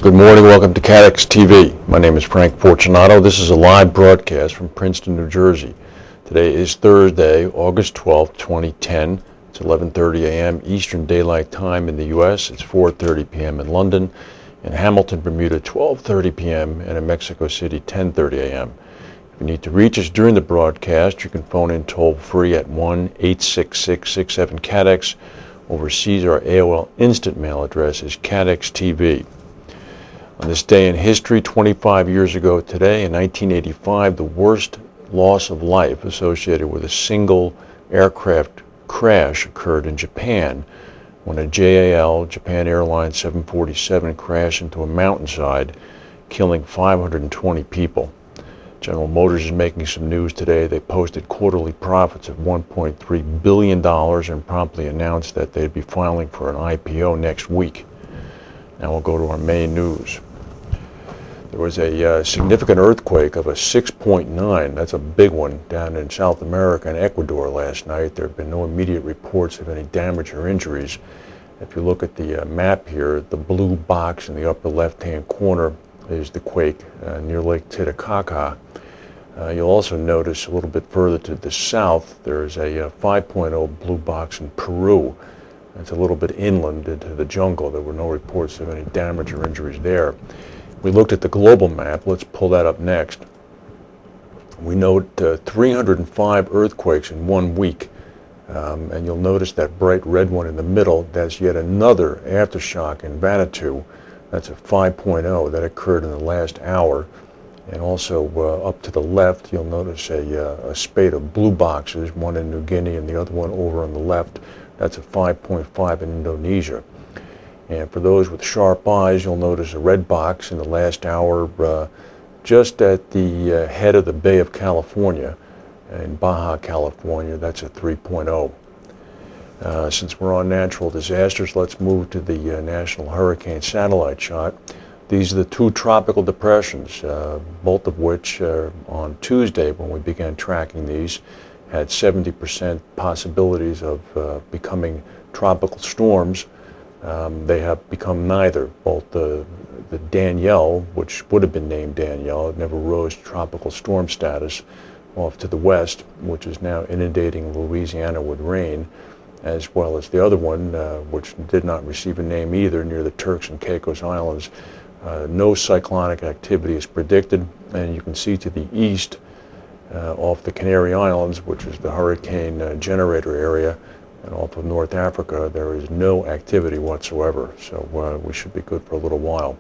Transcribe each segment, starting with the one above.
Good morning, welcome to CATEX-TV. My name is Frank Fortunato. This is a live broadcast from Princeton, New Jersey. Today is Thursday, August 12th, 2010. It's 11:30 a.m. Eastern Daylight Time in the U.S. It's 4:30 p.m. in London. In Hamilton, Bermuda, 12:30 p.m. and in Mexico City, 10:30 a.m. If you need to reach us during the broadcast, you can phone in toll-free at 1-866-67-CATEX. Overseas, our AOL Instant Mail address is CATEX-TV. On this day in history, 25 years ago today, in 1985, the worst loss of life associated with a single aircraft crash occurred in Japan when a JAL, Japan Airlines 747, crashed into a mountainside, killing 520 people. General Motors is making some news today. They posted quarterly profits of $1.3 billion and promptly announced that they'd be filing for an IPO next week. Now we'll go to our main news. There was a significant earthquake of a 6.9, that's a big one, down in South America and Ecuador last night. There have been no immediate reports of any damage or injuries. If you look at the map here, the blue box in the upper left-hand corner is the quake near Lake Titicaca. You'll also notice a little bit further to the south, there's a 5.0 blue box in Peru. It's a little bit inland into the jungle. There were no reports of any damage or injuries there. We looked at the global map. Let's pull that up next. We note 305 earthquakes in 1 week. And you'll notice that bright red one in the middle. That's yet another aftershock in Vanuatu. That's a 5.0 that occurred in the last hour. And also up to the left, you'll notice a spate of blue boxes, one in New Guinea and the other one over on the left. That's a 5.5 in Indonesia. And for those with sharp eyes, you'll notice a red box in the last hour just at the head of the Bay of California in Baja California. That's a 3.0. Since we're on natural disasters, let's move to the National Hurricane Satellite shot. These are the two tropical depressions, both of which on Tuesday, when we began tracking these, had 70% possibilities of becoming tropical storms. They have become neither. Both the Danielle, which would have been named Danielle, it never rose to tropical storm status, off to the west, which is now inundating Louisiana with rain, as well as the other one, which did not receive a name either, near the Turks and Caicos Islands. No cyclonic activity is predicted, and you can see to the east, off the Canary Islands, which is the hurricane generator area, and off of North Africa, there is no activity whatsoever, so we should be good for a little while.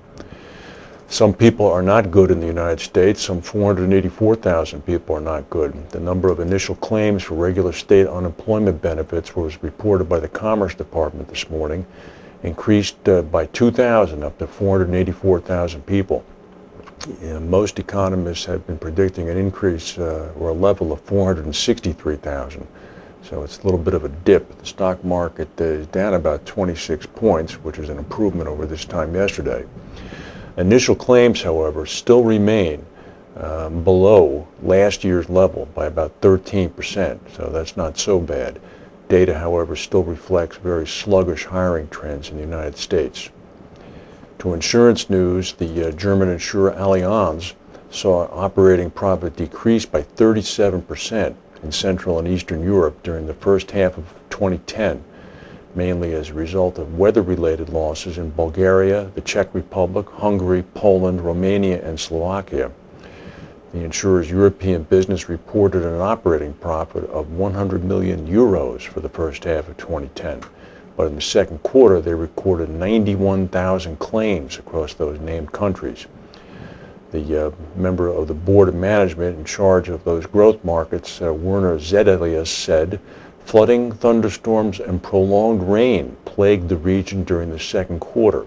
Some people are not good in the United States. Some 484,000 people are not good. The number of initial claims for regular state unemployment benefits was reported by the Commerce Department this morning, increased by 2,000 up to 484,000 people. Most economists have been predicting an increase or a level of 463,000. So it's a little bit of a dip. The stock market is down about 26 points, which is an improvement over this time yesterday. Initial claims, however, still remain below last year's level by about 13%, so that's not so bad. Data, however, still reflects very sluggish hiring trends in the United States. To insurance news, the German insurer Allianz saw operating profit decrease by 37% in Central and Eastern Europe during the first half of 2010, mainly as a result of weather-related losses in Bulgaria, the Czech Republic, Hungary, Poland, Romania, and Slovakia. The insurer's European business reported an operating profit of 100 million euros for the first half of 2010. But in the second quarter, they recorded 91,000 claims across those named countries. The member of the board of management in charge of those growth markets, Werner Zedelius, said, "Flooding, thunderstorms, and prolonged rain plagued the region during the second quarter."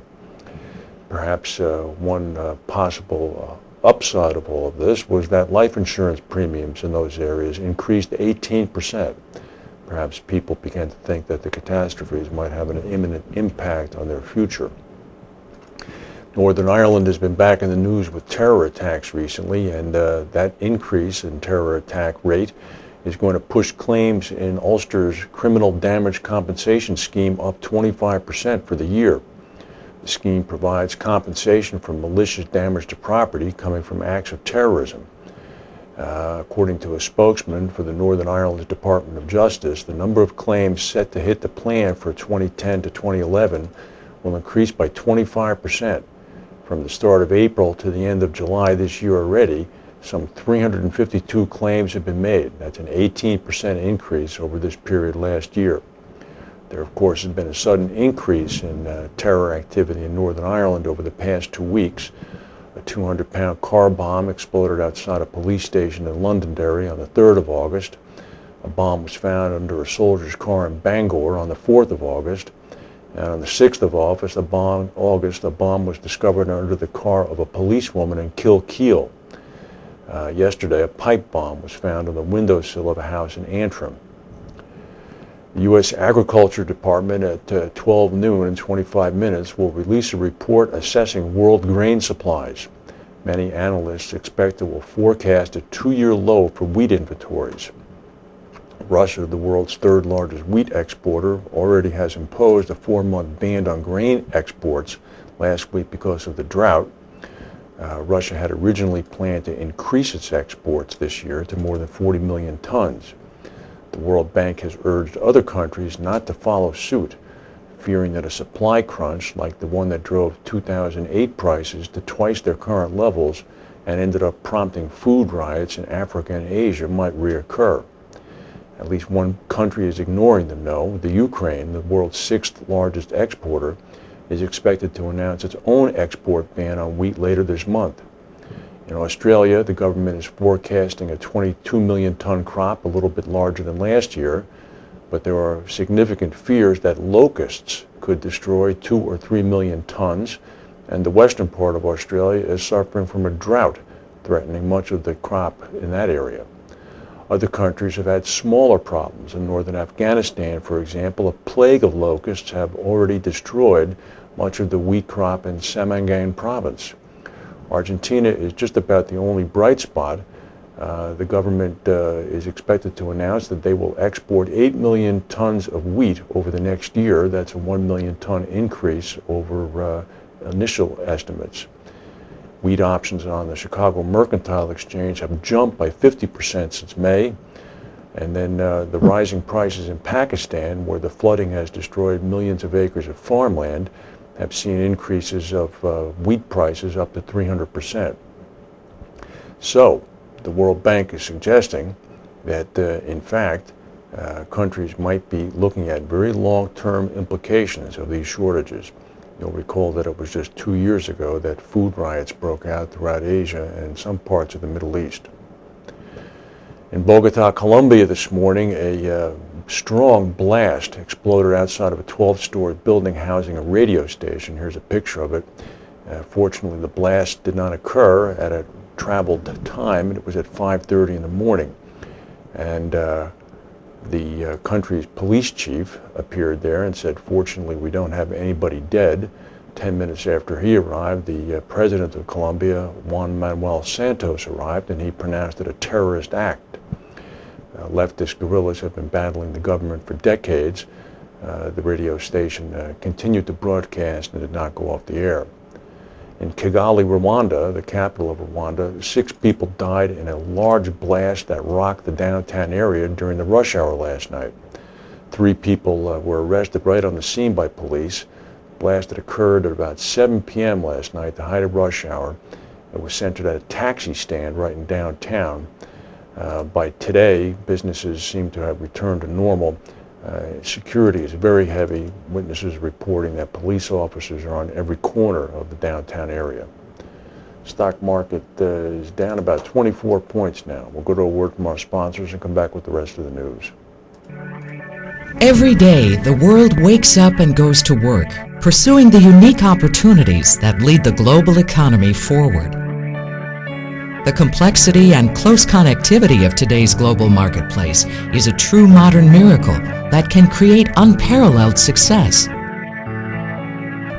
Perhaps one possible upside of all of this was that life insurance premiums in those areas increased 18%. Perhaps people began to think that the catastrophes might have an imminent impact on their future. Northern Ireland has been back in the news with terror attacks recently, and that increase in terror attack rate is going to push claims in Ulster's criminal damage compensation scheme up 25% for the year. The The scheme provides compensation for malicious damage to property coming from acts of terrorism. According to a spokesman for the Northern Ireland Department of Justice, the number of claims set to hit the plan for 2010 to 2011 will increase by 25%. From the start of April to the end of July this year already, some 352 claims have been made. That's an 18% increase over this period last year. There, of course, has been a sudden increase in terror activity in Northern Ireland over the past 2 weeks. A 200-pound car bomb exploded outside a police station in Londonderry on the 3rd of August. A bomb was found under a soldier's car in Bangor on the 4th of August. And on the 6th of August, a bomb was discovered under the car of a policewoman in Kilkeel. Yesterday, a pipe bomb was found on the windowsill of a house in Antrim. The U.S. Agriculture Department at 12 noon and 25 minutes will release a report assessing world grain supplies. Many analysts expect it will forecast a 2-year low for wheat inventories. Russia, the world's third largest wheat exporter, already has imposed a 4-month ban on grain exports last week because of the drought. Russia had originally planned to increase its exports this year to more than 40 million tons. The World Bank has urged other countries not to follow suit, fearing that a supply crunch like the one that drove 2008 prices to twice their current levels and ended up prompting food riots in Africa and Asia might reoccur. At least one country is ignoring them, though. The Ukraine, the world's 6th largest exporter, is expected to announce its own export ban on wheat later this month. In Australia, the government is forecasting a 22 million ton crop, a little bit larger than last year, but there are significant fears that locusts could destroy 2 or 3 million tons, and the western part of Australia is suffering from a drought, threatening much of the crop in that area. Other countries have had smaller problems. In northern Afghanistan, for example, a plague of locusts have already destroyed much of the wheat crop in Samangan province. Argentina is just about the only bright spot. The government is expected to announce that they will export 8 million tons of wheat over the next year. That's a 1 million ton increase over initial estimates. Wheat options on the Chicago Mercantile Exchange have jumped by 50% since May. And then the rising prices in Pakistan, where the flooding has destroyed millions of acres of farmland, have seen increases of wheat prices up to 300%. So the World Bank is suggesting that, in fact, countries might be looking at very long-term implications of these shortages. You'll recall that it was just 2 years ago that food riots broke out throughout Asia and some parts of the Middle East. In Bogota, Colombia this morning, a strong blast exploded outside of a 12-story building housing a radio station. Here's a picture of it. Fortunately, the blast did not occur at a traveled time. It was at 5:30 in the morning. And the country's police chief appeared there and said, fortunately, we don't have anybody dead. 10 minutes after he arrived, the president of Colombia, Juan Manuel Santos, arrived, and he pronounced it a terrorist act. Leftist guerrillas have been battling the government for decades. The radio station continued to broadcast and did not go off the air. In Kigali, Rwanda, the capital of Rwanda, 6 people died in a large blast that rocked the downtown area during the rush hour last night. 3 people were arrested right on the scene by police. The blast had occurred at about 7 p.m. last night, the height of rush hour. It was centered at a taxi stand right in downtown. By today, businesses seem to have returned to normal. Security is very heavy. Witnesses are reporting that police officers are on every corner of the downtown area. Stock market is down about 24 points now. We'll go to a word from our sponsors and come back with the rest of the news. Every day, the world wakes up and goes to work, pursuing the unique opportunities that lead the global economy forward. The complexity and close connectivity of today's global marketplace is a true modern miracle that can create unparalleled success.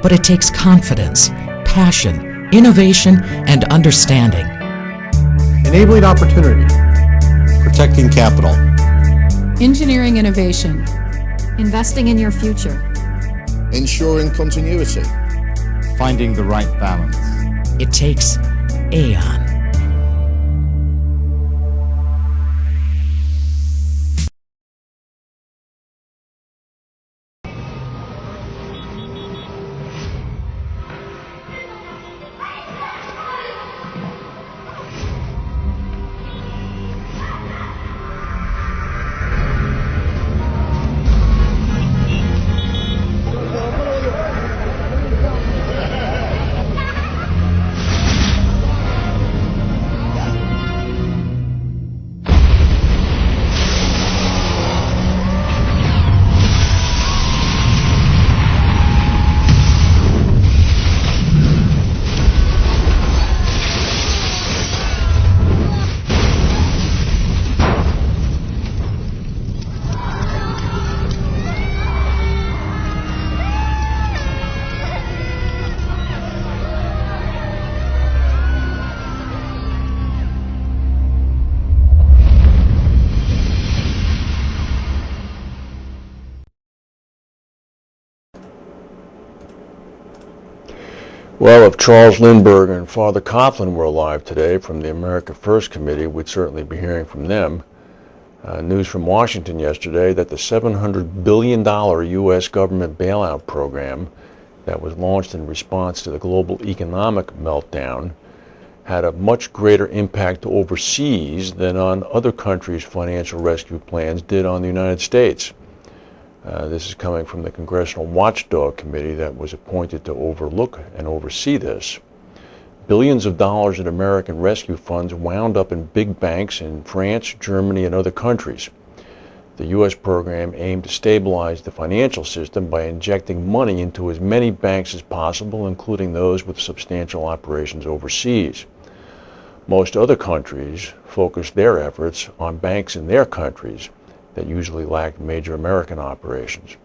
But it takes confidence, passion, innovation, and understanding. Enabling opportunity. Protecting capital. Engineering innovation. Investing in your future. Ensuring continuity. finding the right balance. It takes Aon. Well, if Charles Lindbergh and Father Coughlin were alive today from the America First Committee, we'd certainly be hearing from them. News from Washington yesterday that the $700 billion U.S. government bailout program that was launched in response to the global economic meltdown had a much greater impact overseas than on other countries' financial rescue plans did on the United States. This is coming from the Congressional Watchdog Committee that was appointed to overlook and oversee this. Billions of dollars in American rescue funds wound up in big banks in France, Germany, and other countries. The U.S. program aimed to stabilize the financial system by injecting money into as many banks as possible, including those with substantial operations overseas. Most other countries focused their efforts on banks in their countries that usually lacked major American operations.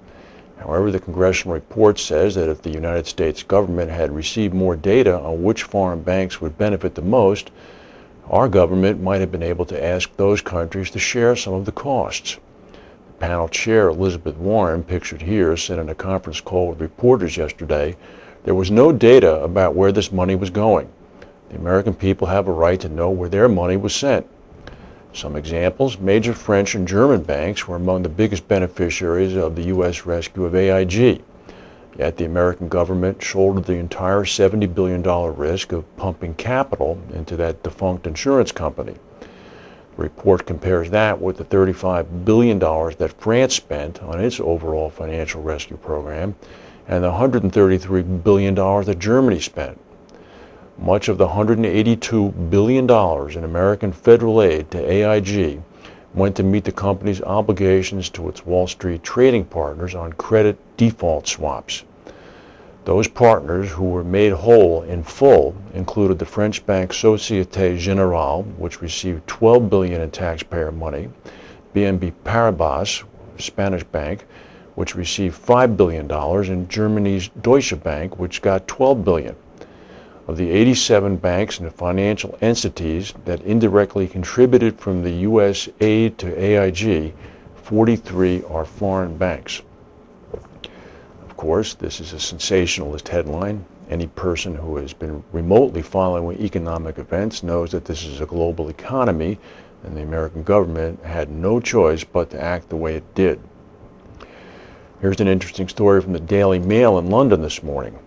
However, the congressional report says that if the United States government had received more data on which foreign banks would benefit the most, our government might have been able to ask those countries to share some of the costs. The panel chair, Elizabeth Warren, pictured here, said in a conference call with reporters yesterday, there was no data about where this money was going. The American people have a right to know where their money was sent. Some examples: major French and German banks were among the biggest beneficiaries of the U.S. rescue of AIG. Yet the American government shouldered the entire $70 billion risk of pumping capital into that defunct insurance company. The report compares that with the $35 billion that France spent on its overall financial rescue program and the $133 billion that Germany spent. Much of the $182 billion in American federal aid to AIG went to meet the company's obligations to its Wall Street trading partners on credit default swaps. Those partners who were made whole in full included the French bank Société Générale, which received $12 billion in taxpayer money, BNP Paribas, Spanish bank, which received $5 billion, and Germany's Deutsche Bank, which got $12 billion. Of the 87 banks and financial entities that indirectly contributed from the U.S. aid to AIG, 43 are foreign banks. Of course, this is a sensationalist headline. Any person who has been remotely following economic events knows that this is a global economy, and the American government had no choice but to act the way it did. Here's an interesting story from the Daily Mail in London this morning.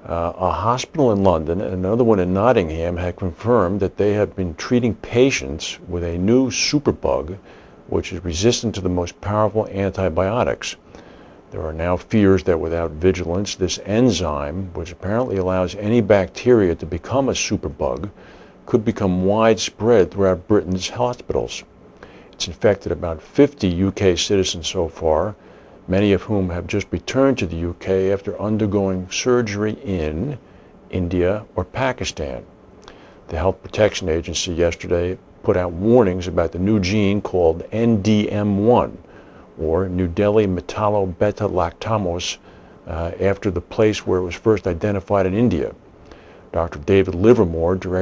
A hospital in London and another one in Nottingham had confirmed that they have been treating patients with a new superbug which is resistant to the most powerful antibiotics. There are now fears that without vigilance, this enzyme, which apparently allows any bacteria to become a superbug, could become widespread throughout Britain's hospitals. It's infected about 50 UK citizens so far, many of whom have just returned to the UK after undergoing surgery in India or Pakistan. The Health Protection Agency yesterday put out warnings about the new gene called NDM1, or New Delhi Metallo-beta-lactamose, after the place where it was first identified in India. Dr. David Livermore, director